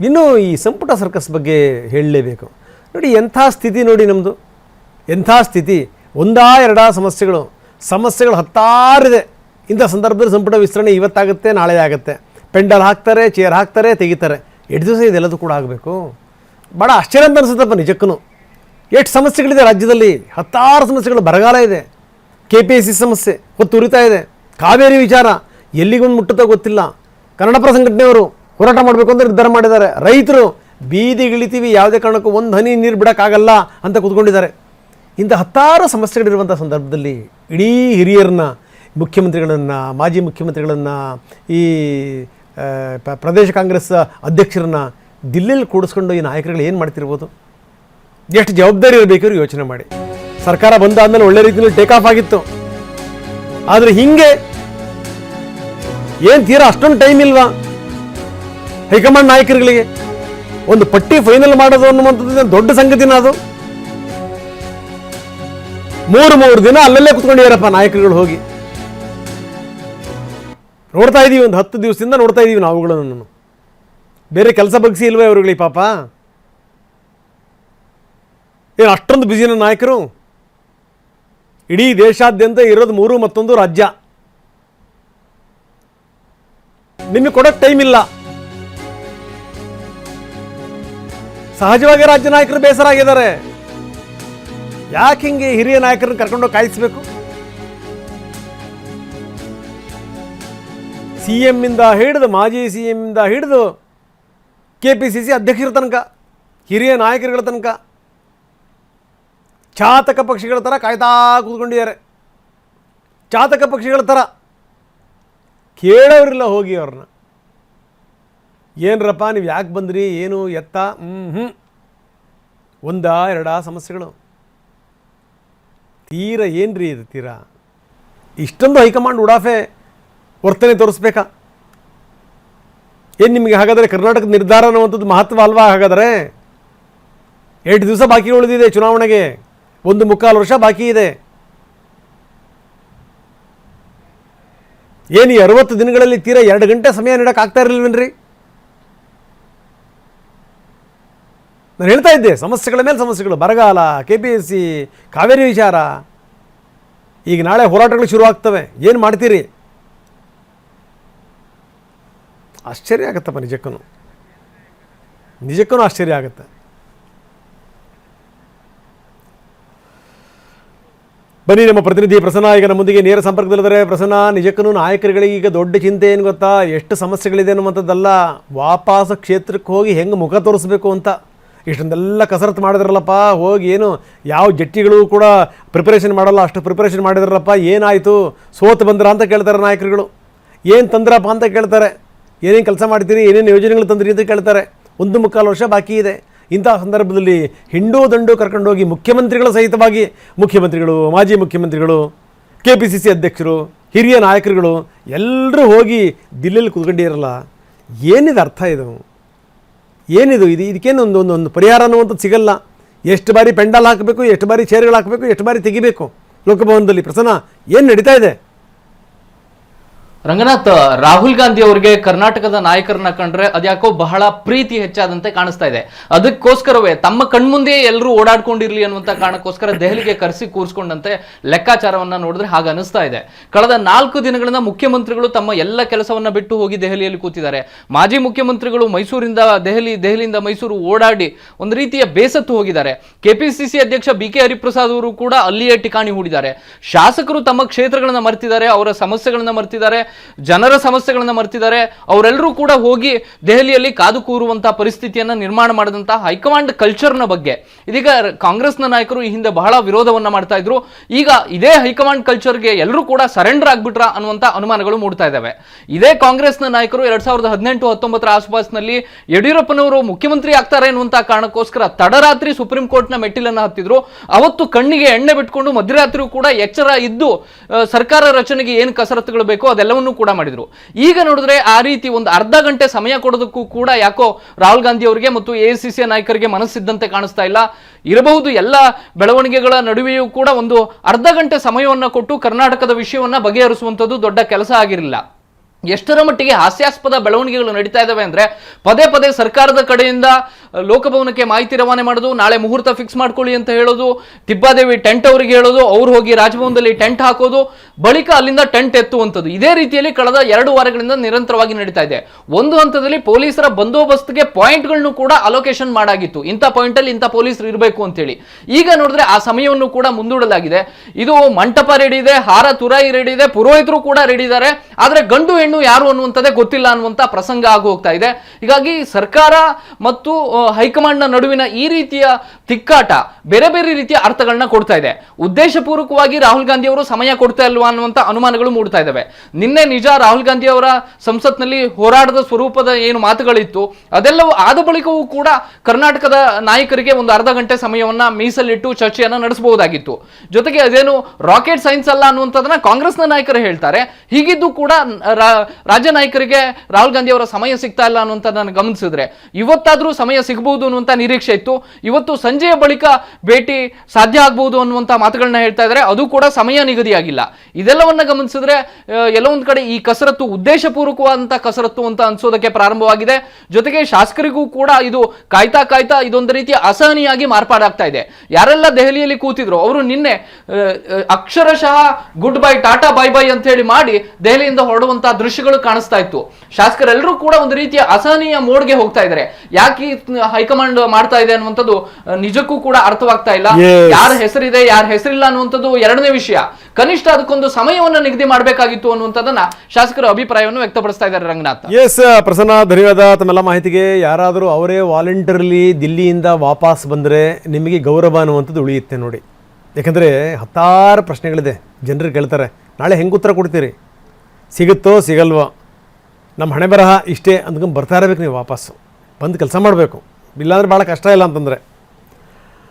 ಇನ್ನು ಈ ಸಂಪುಟ ಸರ್ಕಸ್ ಬಗ್ಗೆ ಹೇಳಲೇಬೇಕು. ನೋಡಿ ಎಂಥ ಸ್ಥಿತಿ ನೋಡಿ ನಮ್ಮದು, ಎಂಥ ಸ್ಥಿತಿ. ಒಂದಾ ಎರಡಾ ಸಮಸ್ಯೆಗಳು ಹತ್ತಾರಿದೆ. ಇಂಥ ಸಂದರ್ಭದಲ್ಲಿ ಸಂಪುಟ ವಿಸ್ತರಣೆ ಇವತ್ತಾಗುತ್ತೆ, ನಾಳೆ ಆಗುತ್ತೆ. ಪೆಂಡಲ್ ಹಾಕ್ತಾರೆ, ಚೇರ್ ಹಾಕ್ತಾರೆ, ತೆಗಿತಾರೆ. ಎಷ್ಟು ದಿವಸ ಇದೆಲ್ಲದು ಕೂಡ ಆಗಬೇಕು? ಭಾಳ ಆಶ್ಚರ್ಯ ಅಂತ ಅನಿಸುತ್ತಪ್ಪ ನಿಜಕ್ಕೂ. ಎಷ್ಟು ಸಮಸ್ಯೆಗಳಿದೆ ರಾಜ್ಯದಲ್ಲಿ, ಹತ್ತಾರು ಸಮಸ್ಯೆಗಳು. ಬರಗಾಲ ಇದೆ, KPSC ಸಮಸ್ಯೆ ಹೊತ್ತು ಉರಿತಾ ಇದೆ, ಕಾವೇರಿ ವಿಚಾರ ಎಲ್ಲಿಗೊಂದು ಮುಟ್ಟುತ್ತೋ ಗೊತ್ತಿಲ್ಲ. ಕನ್ನಡಪರ ಸಂಘಟನೆಯವರು ಹೋರಾಟ ಮಾಡಬೇಕು ಅಂತ ನಿರ್ಧಾರ ಮಾಡಿದ್ದಾರೆ. ರೈತರು ಬೀದಿಗಿಳಿತೀವಿ, ಯಾವುದೇ ಕಾರಣಕ್ಕೂ ಒಂದು ಹನಿ ನೀರು ಬಿಡೋಕ್ಕಾಗಲ್ಲ ಅಂತ ಕೂತ್ಕೊಂಡಿದ್ದಾರೆ. ಇಂಥ ಹತ್ತಾರು ಸಮಸ್ಯೆಗಳಿರುವಂಥ ಸಂದರ್ಭದಲ್ಲಿ ಇಡೀ ಹಿರಿಯರನ್ನ, ಮುಖ್ಯಮಂತ್ರಿಗಳನ್ನು, ಮಾಜಿ ಮುಖ್ಯಮಂತ್ರಿಗಳನ್ನು, ಈ ಪ್ರದೇಶ ಕಾಂಗ್ರೆಸ್ ಅಧ್ಯಕ್ಷರನ್ನ ದಿಲ್ಲಿಯಲ್ಲಿ ಕೂಡಿಸ್ಕೊಂಡು ಈ ನಾಯಕರುಗಳು ಏನು ಮಾಡ್ತಿರ್ಬೋದು? ಎಷ್ಟು ಜವಾಬ್ದಾರಿ ಇರಬೇಕು ಯೋಚನೆ ಮಾಡಿ. ಸರ್ಕಾರ ಬಂದಾದ್ಮೇಲೆ ಒಳ್ಳೆ ರೀತಿಯಲ್ಲಿ ಟೇಕ್ ಆಫ್ ಆಗಿತ್ತು. ಆದರೆ ಹಿಂಗೆ ಏನು ತೀರಾ ಅಷ್ಟೊಂದು ಟೈಮ್ ಇಲ್ವಾ ಹೈಕಮಾಂಡ್ ನಾಯಕರುಗಳಿಗೆ? ಒಂದು ಪಟ್ಟಿ ಫೈನಲ್ ಮಾಡೋದು ಅನ್ನುವಂಥದ್ದು ದೊಡ್ಡ ಸಂಗತಿನ ಅದು. 3 ದಿನ ಅಲ್ಲಲ್ಲೇ ಕುತ್ಕೊಂಡಿದ್ದಾರಪ್ಪ ನಾಯಕರುಗಳು ಹೋಗಿ. ನೋಡ್ತಾ ಇದ್ದೀವಿ, ಒಂದು 10 ದಿವಸದಿಂದ ನೋಡ್ತಾ ಇದ್ದೀವಿ ನಾವುಗಳನ್ನು. ಬೇರೆ ಕೆಲಸ ಬಗ್ಸಿ ಇಲ್ವೇ ಅವ್ರುಗಳಿಗೆ ಪಾಪ? ಏನು ಅಷ್ಟೊಂದು ಬ್ಯುಸಿನ ನಾಯಕರು? ಇಡೀ ದೇಶಾದ್ಯಂತ ಇರೋದು 3 ಮತ್ತೊಂದು ರಾಜ್ಯ. ನಿಮಗೆ ಕೊಡೋಕ್ಕೆ ಟೈಮ್ ಇಲ್ಲ. ಸಹಜವಾಗಿ ರಾಜ್ಯ ನಾಯಕರು ಬೇಸರ ಆಗಿದ್ದಾರೆ. ಯಾಕೆ ಹಿಂಗೆ ಹಿರಿಯ ನಾಯಕರನ್ನು ಕರ್ಕೊಂಡೋಗಿ ಕಾಯಿಸಬೇಕು? CM ಇಂದ ಹಿಡಿದು, ಮಾಜಿ CM ಇಂದ ಹಿಡಿದು KPCC ಅಧ್ಯಕ್ಷರ ತನಕ, ಹಿರಿಯ ನಾಯಕರುಗಳ ತನಕ ಚಾತಕ ಪಕ್ಷಿಗಳ ಥರ ಕಾಯ್ತಾ ಕೂತ್ಕೊಂಡಿದ್ದಾರೆ. ಚಾತಕ ಪಕ್ಷಿಗಳ ಥರ ಕೇಳೋರಿಲ್ಲ ಹೋಗಿ ಅವ್ರನ್ನ. ಏನರಪ್ಪ ನೀವು ಯಾಕೆ ಬಂದ್ರಿ, ಏನು ಎತ್ತ? ಒಂದಾ ಎರಡಾ ಸಮಸ್ಯೆಗಳು. ತೀರಾ ಏನ್ರಿ ಇದು? ತೀರಾ ಇಷ್ಟೊಂದು ಹೈಕಮಾಂಡ್ ಉಡಾಫೆ ವರ್ತನೆ ತೋರಿಸ್ಬೇಕಾ? ಏನು ನಿಮಗೆ ಹಾಗಾದರೆ ಕರ್ನಾಟಕದ ನಿರ್ಧಾರ ಅನ್ನುವಂಥದ್ದು ಮಹತ್ವ ಅಲ್ವಾ? ಹಾಗಾದರೆ 8 ದಿವಸ ಬಾಕಿ ಉಳಿದಿದೆ ಚುನಾವಣೆಗೆ, 1.25 ವರ್ಷ ಬಾಕಿ ಇದೆ. ಏನು 60 ದಿನಗಳಲ್ಲಿ ತೀರಾ 2 ಗಂಟೆ ಸಮಯ ನೀಡೋಕ್ಕಾಗ್ತಾ ಇರಲಿಲ್ವೇನ್ರಿ? ನಾನು ಹೇಳ್ತಾ ಇದ್ದೆ, ಸಮಸ್ಯೆಗಳ ಮೇಲೆ ಸಮಸ್ಯೆಗಳು. ಬರಗಾಲ, KPSC, ಕಾವೇರಿ ವಿಚಾರ. ಈಗ ನಾಳೆ ಹೋರಾಟಗಳು ಶುರುವಾಗ್ತವೆ. ಏನು ಮಾಡ್ತೀರಿ? ಆಶ್ಚರ್ಯ ಆಗುತ್ತಪ್ಪ ನಿಜಕ್ಕೂ ಆಶ್ಚರ್ಯ ಆಗುತ್ತೆ. ಬನ್ನಿ, ನಮ್ಮ ಪ್ರತಿನಿಧಿ ಪ್ರಸನ್ನ ಈಗ ನಮ್ಮೊಂದಿಗೆ ನೇರ ಸಂಪರ್ಕದಲ್ಲಿದ್ದಾರೆ. ಪ್ರಸನ್ನ, ನಿಜಕ್ಕೂ ನಾಯಕರುಗಳಿಗೆ ಈಗ ದೊಡ್ಡ ಚಿಂತೆ ಏನು ಗೊತ್ತಾ? ಎಷ್ಟು ಸಮಸ್ಯೆಗಳಿದೆ ಅನ್ನುವಂಥದ್ದಲ್ಲ, ವಾಪಸ್ ಕ್ಷೇತ್ರಕ್ಕೆ ಹೋಗಿ ಹೆಂಗೆ ಮುಖ ತೋರಿಸ್ಬೇಕು ಅಂತ. ಇಷ್ಟೊಂದೆಲ್ಲ ಕಸರತ್ತು ಮಾಡಿದ್ರಲ್ಲಪ್ಪ, ಹೋಗಿ ಏನು ಯಾವ ಜಟ್ಟಿಗಳು ಕೂಡ ಪ್ರಿಪರೇಷನ್ ಮಾಡಲ್ಲ ಅಷ್ಟು ಪ್ರಿಪರೇಷನ್ ಮಾಡಿದ್ರಲ್ಲಪ್ಪ. ಏನಾಯಿತು? ಸೋತು ಬಂದ್ರ ಅಂತ ಕೇಳ್ತಾರೆ ನಾಯಕರುಗಳು. ಏನು ತಂದ್ರಪ್ಪ ಅಂತ ಕೇಳ್ತಾರೆ. ಏನೇನು ಕೆಲಸ ಮಾಡ್ತೀರಿ, ಏನೇನು ಯೋಜನೆಗಳು ತಂದ್ರಿ ಅಂತ ಕೇಳ್ತಾರೆ. 1.25 ವರ್ಷ ಬಾಕಿ ಇದೆ. ಇಂಥ ಸಂದರ್ಭದಲ್ಲಿ ಹಿಂಡೂ ದಂಡು ಕರ್ಕೊಂಡೋಗಿ ಮುಖ್ಯಮಂತ್ರಿಗಳ ಸಹಿತವಾಗಿ, ಮುಖ್ಯಮಂತ್ರಿಗಳು, ಮಾಜಿ ಮುಖ್ಯಮಂತ್ರಿಗಳು, KPCC ಅಧ್ಯಕ್ಷರು, ಹಿರಿಯ ನಾಯಕರುಗಳು ಎಲ್ಲರೂ ಹೋಗಿ ದಿಲ್ಲಿಯಲ್ಲಿ ಕೂತ್ಕೊಂಡಿರಲ್ಲ. ಏನಿದೆ ಅರ್ಥ? ಏನಿದು? ಇದಕ್ಕೇನು ಒಂದು ಪರಿಹಾರ ಅನ್ನುವಂಥದ್ದು ಸಿಗಲ್ಲ. ಎಷ್ಟು ಬಾರಿ ಪೆಂಡಲ್ ಹಾಕಬೇಕು, ಎಷ್ಟು ಬಾರಿ ಚೇರ್ಗಳು ಹಾಕಬೇಕು, ಎಷ್ಟು ಬಾರಿ ತೆಗಿಬೇಕು ಲೋಕಭವನದಲ್ಲಿ? ಪ್ರಸನ್ನ, ಏನು ನಡೀತಾ ಇದೆ? ರಂಗನಾಥ್, ರಾಹುಲ್ ಗಾಂಧಿ ಅವರಿಗೆ ಕರ್ನಾಟಕದ ನಾಯಕರನ್ನ ಕಂಡ್ರೆ ಅದ್ಯಾಕೋ ಬಹಳ ಪ್ರೀತಿ ಹೆಚ್ಚಾದಂತೆ ಕಾಣಿಸ್ತಾ ಇದೆ. ಅದಕ್ಕೋಸ್ಕರವೇ ತಮ್ಮ ಕಣ್ಮುಂದೆ ಎಲ್ಲರೂ ಓಡಾಡ್ಕೊಂಡಿರ್ಲಿ ಅನ್ನುವಂತ ಕಾರಣಕ್ಕೋಸ್ಕರ ದೆಹಲಿಗೆ ಕರೆಸಿ ಕೂರಿಸ್ಕೊಂಡಂತೆ ಲೆಕ್ಕಾಚಾರವನ್ನ ನೋಡಿದ್ರೆ ಹಾಗೆ ಅನಿಸ್ತಾ ಇದೆ. ಕಳೆದ 4 ದಿನಗಳಿಂದ ಮುಖ್ಯಮಂತ್ರಿಗಳು ತಮ್ಮ ಎಲ್ಲ ಕೆಲಸವನ್ನ ಬಿಟ್ಟು ಹೋಗಿ ದೆಹಲಿಯಲ್ಲಿ ಕೂತಿದ್ದಾರೆ. ಮಾಜಿ ಮುಖ್ಯಮಂತ್ರಿಗಳು ಮೈಸೂರಿಂದ ದೆಹಲಿಯಿಂದ ಮೈಸೂರು ಓಡಾಡಿ ಒಂದು ರೀತಿಯ ಬೇಸತ್ತು ಹೋಗಿದ್ದಾರೆ. KPCC ಅಧ್ಯಕ್ಷ BK ಹರಿಪ್ರಸಾದ್ ಅವರು ಕೂಡ ಅಲ್ಲಿಯೇ ಠಿಕಾಣಿ ಹೂಡಿದ್ದಾರೆ. ಶಾಸಕರು ತಮ್ಮ ಕ್ಷೇತ್ರಗಳನ್ನ ಮರ್ತಿದ್ದಾರೆ, ಅವರ ಸಮಸ್ಯೆಗಳನ್ನ ಮರ್ತಿದ್ದಾರೆ, ಜನರ ಸಮಸ್ಯೆಗಳನ್ನ ಮರ್ತಿದ್ದಾರೆ. ಅವರೆಲ್ಲರೂ ಕೂಡ ಹೋಗಿ ದೆಹಲಿಯಲ್ಲಿ ಕಾದು ಕೂರುವಂತಹ ಪರಿಸ್ಥಿತಿಯನ್ನ ನಿರ್ಮಾಣ ಮಾಡಿದಂತಹ ಹೈಕಮಾಂಡ್ ಕಲ್ಚರ್ನ ಬಗ್ಗೆ ಇದೀಗ ಕಾಂಗ್ರೆಸ್ನ ನಾಯಕರು ಈ ಹಿಂದೆ ಬಹಳ ವಿರೋಧವನ್ನ ಮಾಡ್ತಾ ಇದ್ರು. ಈಗ ಇದೇ ಹೈಕಮಾಂಡ್ ಕಲ್ಚರ್ಗೆ ಎಲ್ಲರೂ ಕೂಡ ಸರೆಂಡರ್ ಆಗ್ಬಿಟ್ರ ಅನ್ನುವಂತ ಅನುಮಾನಗಳು ಮೂಡ್ತಾ ಇದ್ದಾವೆ. ಇದೇ ಕಾಂಗ್ರೆಸ್ನ ನಾಯಕರು 2018-19 ಆಸುಪಾಸಿನಲ್ಲಿ ಯಡಿಯೂರಪ್ಪನವರು ಮುಖ್ಯಮಂತ್ರಿ ಆಗ್ತಾರೆ ಅನ್ನುವಂತ ಕಾರಣಕ್ಕೋಸ್ಕರ ತಡರಾತ್ರಿ ಸುಪ್ರೀಂ ಕೋರ್ಟ್ನ ಮೆಟ್ಟಿಲನ್ನ ಹತ್ತಿದ್ರು. ಅವತ್ತು ಕಣ್ಣಿಗೆ ಎಣ್ಣೆ ಬಿಟ್ಕೊಂಡು ಮಧ್ಯರಾತ್ರಿ ಕೂಡ ಎಚ್ಚರ ಇದ್ದು ಸರ್ಕಾರ ರಚನೆಗೆ ಏನು ಕಸರತ್ತುಗಳು ಬೇಕೋ ಅದೆಲ್ಲವನ್ನೂ ಕೂಡ ಮಾಡಿದ್ರು. ಈಗ ನೋಡಿದ್ರೆ ಆ ರೀತಿ ಒಂದು ಅರ್ಧ ಗಂಟೆ ಸಮಯ ಕೊಡೋದಕ್ಕೂ ಕೂಡ ಯಾಕೋ ರಾಹುಲ್ ಗಾಂಧಿ ಅವರಿಗೆ ಮತ್ತು AICC ನಾಯಕರಿಗೆ ಮನಸ್ಸಿದ್ದಂತೆ ಕಾಣಿಸ್ತಾ ಇಲ್ಲ. ಇರಬಹುದು ಎಲ್ಲ ಬೆಳವಣಿಗೆಗಳ ನಡುವೆಯೂ ಕೂಡ ಒಂದು ಅರ್ಧ ಗಂಟೆ ಸಮಯವನ್ನ ಕೊಟ್ಟು ಕರ್ನಾಟಕದ ವಿಷಯವನ್ನ ಬಗೆಹರಿಸುವಂತದ್ದು ದೊಡ್ಡ ಕೆಲಸ ಆಗಿರಲಿಲ್ಲ. ಎಷ್ಟರ ಮಟ್ಟಿಗೆ ಹಾಸ್ಯಾಸ್ಪದ ಬೆಳವಣಿಗೆಗಳು ನಡೀತಾ ಇದಾವೆ ಅಂದ್ರೆ ಪದೇ ಪದೇ ಸರ್ಕಾರದ ಕಡೆಯಿಂದ ಲೋಕಭವನಕ್ಕೆ ಮಾಹಿತಿ ರವಾನೆ ಮಾಡೋದು, ನಾಳೆ ಮುಹೂರ್ತ ಫಿಕ್ಸ್ ಮಾಡ್ಕೊಳ್ಳಿ ಅಂತ ಹೇಳೋದು, ತಿಬ್ಬಾದೇವಿ ಟೆಂಟ್ ಅವರಿಗೆ ಹೇಳೋದು, ಅವ್ರು ಹೋಗಿ ರಾಜಭವನದಲ್ಲಿ ಟೆಂಟ್ ಹಾಕೋದು, ಬಳಿಕ ಅಲ್ಲಿಂದ ಟೆಂಟ್ ಎತ್ತುವಂಥದ್ದು. ಇದೇ ರೀತಿಯಲ್ಲಿ ಕಳೆದ 2 ವಾರಗಳಿಂದ ನಿರಂತರವಾಗಿ ನಡೀತಾ ಇದೆ. ಒಂದು ಹಂತದಲ್ಲಿ ಪೊಲೀಸರ ಬಂದೋಬಸ್ತ್ಗೆ ಪಾಯಿಂಟ್ಗಳನ್ನು ಕೂಡ ಅಲೋಕೇಶನ್ ಮಾಡಾಗಿತ್ತು, ಇಂಥ ಪಾಯಿಂಟ್ ಅಲ್ಲಿ ಇಂಥ ಪೊಲೀಸರು ಇರಬೇಕು ಅಂತೇಳಿ. ಈಗ ನೋಡಿದ್ರೆ ಆ ಸಮಯವನ್ನು ಕೂಡ ಮುಂದೂಡಲಾಗಿದೆ. ಇದು ಮಂಟಪ ರೆಡಿ ಇದೆ, ಹಾರ ತುರಾಯಿ ರೆಡಿ ಇದೆ, ಪುರೋಹಿತರು ಕೂಡ ರೆಡಿ ಇದ್ದಾರೆ, ಆದ್ರೆ ಗಂಡು ಹೆಣ್ಣು ಯಾರು ಅನ್ನುವಂಥದ್ದೇ ಗೊತ್ತಿಲ್ಲ ಅನ್ನುವಂಥ ಪ್ರಸಂಗ ಆಗಿ ಹೋಗ್ತಾ ಇದೆ. ಹೀಗಾಗಿ ಸರ್ಕಾರ ಮತ್ತು ಹೈಕಮಾಂಡ್ ನ ನಡುವಿನ ಈ ರೀತಿಯ ತಿಕ್ಕಾಟ ಬೇರೆ ಬೇರೆ ರೀತಿಯ ಅರ್ಥಗಳನ್ನ ಕೊಡ್ತಾ ಇದೆ. ಉದ್ದೇಶಪೂರ್ವಕವಾಗಿ ರಾಹುಲ್ ಗಾಂಧಿ ಅವರು ಸಮಯ ಕೊಡ್ತಾ ಇಲ್ವಾ ಅನ್ನುವಂಥ ಅನುಮಾನಗಳು ಮೂಡ್ತಾ ಇದ್ದಾವೆ. ನಿನ್ನೆ ನಿಜ ರಾಹುಲ್ ಗಾಂಧಿ ಅವರ ಸಂಸತ್ನಲ್ಲಿ ಹೋರಾಟದ ಸ್ವರೂಪದ ಏನು ಮಾತುಗಳಿತ್ತು ಅದೆಲ್ಲವೂ ಆದ ಬಳಿಕವೂ ಕೂಡ ಕರ್ನಾಟಕದ ನಾಯಕರಿಗೆ ಒಂದು ಅರ್ಧ ಗಂಟೆ ಸಮಯವನ್ನ ಮೀಸಲಿಟ್ಟು ಚರ್ಚೆಯನ್ನ ನಡೆಸಬಹುದಾಗಿತ್ತು. ಜೊತೆಗೆ ಅದೇನು ರಾಕೆಟ್ ಸೈನ್ಸ್ ಅಲ್ಲ ಅನ್ನುವಂಥದ್ದನ್ನ ಕಾಂಗ್ರೆಸ್ನ ನಾಯಕರು ಹೇಳ್ತಾರೆ. ಹೀಗಿದ್ದು ಕೂಡ ರಾಜ್ಯ ನಾಯಕರಿಗೆ ರಾಹುಲ್ ಗಾಂಧಿ ಅವರ ಸಮಯ ಸಿಗ್ತಾ ಇಲ್ಲ ಅನ್ನುವಂಥದ್ದನ್ನು ಗಮನಿಸಿದ್ರೆ ಇವತ್ತಾದ್ರೂ ಸಮಯ ಸಿಗಬಹುದು ಅನ್ನುವಂಥ ನಿರೀಕ್ಷೆ ಇತ್ತು. ಇವತ್ತು ಸಂಜೆಯ ಬಳಿಕ ಭೇಟಿ ಸಾಧ್ಯ ಆಗಬಹುದು ಅನ್ನುವಂಥ ಮಾತುಗಳನ್ನ ಹೇಳ್ತಾ ಇದ್ದಾರೆ. ಅದು ಕೂಡ ಸಮಯ ನಿಗದಿಯಾಗಿಲ್ಲ. ಇದೆಲ್ಲವನ್ನ ಗಮನಿಸಿದ್ರೆ ಎಲ್ಲೋ ಒಂದ್ ಕಡೆ ಈ ಕಸರತ್ತು ಉದ್ದೇಶಪೂರ್ವಕವಾದಂತಹ ಕಸರತ್ತು ಅಂತ ಅನ್ಸೋದಕ್ಕೆ ಪ್ರಾರಂಭವಾಗಿದೆ. ಜೊತೆಗೆ ಶಾಸಕರಿಗೂ ಕೂಡ ಇದು ಕಾಯ್ತಾ ಕಾಯ್ತಾ ಇದೊಂದು ರೀತಿಯ ಅಸಹನೀಯಾಗಿ ಮಾರ್ಪಾಡಾಗ್ತಾ ಇದೆ. ಯಾರೆಲ್ಲ ದೆಹಲಿಯಲ್ಲಿ ಕೂತಿದ್ರು ಅವರು ನಿನ್ನೆ ಅಕ್ಷರಶಃ good bye tata bye bye ಅಂತ ಹೇಳಿ ಮಾಡಿ ದೆಹಲಿಯಿಂದ ಹೊರಡುವಂತಹ ದೃಶ್ಯಗಳು ಕಾಣಿಸ್ತಾ ಇತ್ತು. ಶಾಸಕರೆಲ್ಲರೂ ಕೂಡ ಒಂದು ರೀತಿಯ ಅಸಹನೀಯ ಮೋಡ್ಗೆ ಹೋಗ್ತಾ ಇದ್ದಾರೆ. ಯಾಕೆ ಹೈಕಮಾಂಡ್ ಮಾಡ್ತಾ ಇದೆ ಅನ್ನುವಂಥದ್ದು ನಿಜಕ್ಕೂ ಕೂಡ ಅರ್ಥವಾಗ್ತಾ ಇಲ್ಲ. ಯಾರ ಹೆಸರಿದೆ ಯಾರ ಹೆಸರಿಲ್ಲ ಅನ್ನುವಂಥದ್ದು ಎರಡನೇ ವಿಷಯ. ಕನಿಷ್ಠ ಅದಕ್ಕೊಂದು ಸಮಯವನ್ನು ನಿಗದಿ ಮಾಡಬೇಕಾಗಿತ್ತು ಅನ್ನುವಂಥದ್ದನ್ನ ಶಾಸಕರ ಅಭಿಪ್ರಾಯವನ್ನು ವ್ಯಕ್ತಪಡಿಸ್ತಾ ಇದ್ದಾರೆ. ರಂಗನಾಥ್. ಎಸ್ ಪ್ರಸನ್ನ, ಧನ್ಯವಾದ ತಮ್ಮೆಲ್ಲ ಮಾಹಿತಿಗೆ. ಯಾರಾದರೂ ಅವರೇ ವಾಲಂಟಿಯರ್ಲಿ ದಿಲ್ಲಿಯಿಂದ ವಾಪಸ್ ಬಂದರೆ ನಿಮಗೆ ಗೌರವ ಅನ್ನುವಂಥದ್ದು ಉಳಿಯುತ್ತೆ ನೋಡಿ. ಯಾಕಂದರೆ ಹತ್ತಾರು ಪ್ರಶ್ನೆಗಳಿದೆ. ಜನರು ಕೇಳ್ತಾರೆ, ನಾಳೆ ಹೆಂಗೆ ಉತ್ತರ ಕೊಡ್ತೀರಿ, ಸಿಗುತ್ತೋ ಸಿಗಲ್ವೋ, ನಮ್ಮ ಹಣೆ ಬರಹ ಇಷ್ಟೇ ಅಂದ್ಕೊಂಡು ಬರ್ತಾ ಇರಬೇಕು. ನೀವು ವಾಪಸ್ಸು ಬಂದು ಕೆಲಸ ಮಾಡಬೇಕು. ಇಲ್ಲಾಂದ್ರೆ ಭಾಳ ಕಷ್ಟ ಇಲ್ಲ ಅಂತಂದರೆ